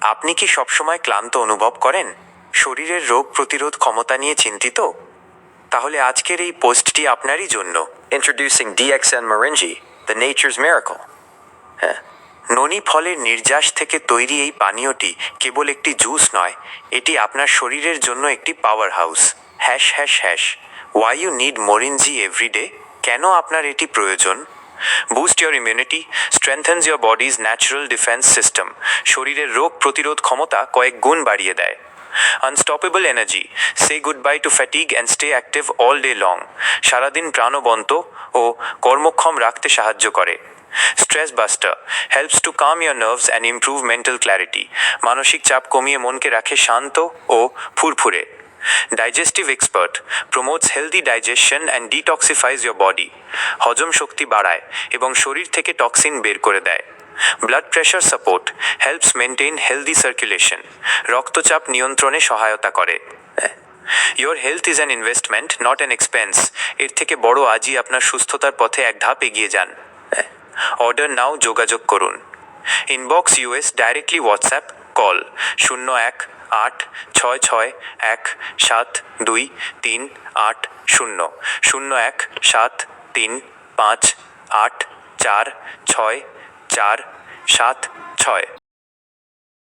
আপনি কি সবসময় ক্লান্ত অনুভব করেন? শরীরের রোগ প্রতিরোধ ক্ষমতা নিয়ে চিন্তিত? তাহলে আজকের এই পোস্টটি আপনারই জন্য। Introducing DXN Morinji, the nature's miracle. হ্যাঁ, ননি ফলের নির্যাস থেকে তৈরি এই পানীয়টি কেবল একটি জুস নয়, এটি আপনার শরীরের জন্য একটি power house. Why you need মোরিনজি এভরিডে? কেন আপনার এটি প্রয়োজন? Boost your immunity, strengthens your body's natural defence system. শরীরের রোগ প্রতিরোধ ক্ষমতা কয়েক গুণ বাড়িয়ে দেয়। Unstoppable energy, say goodbye to fatigue and stay active all day long. সারাদিন প্রাণবন্ত ও কর্মক্ষম রাখতে সাহায্য করে। Stress buster, helps to calm your nerves and improve mental clarity. মানসিক চাপ কমিয়ে মনকে রাখে শান্ত ও ফুরফুরে। Digestive expert, promotes healthy digestion and detoxifies your body. হজম শক্তি বাড়ায় এবং শরীর থেকে টক্সিন বের করে দেয়। Blood pressure support, helps maintain healthy circulation. রক্তচাপ নিয়ন্ত্রণে সহায়তা করে। Your health is an investment, not an expense. এর থেকে বড় আজই আপনার সুস্থতার পথে এক ধাপ এগিয়ে যান। অর্ডার নাও, যোগাযোগ করুন। Inbox US, directly WhatsApp, call 01-8-6-6-1-3-8-0 01-7-3-5-8-4-4-7-6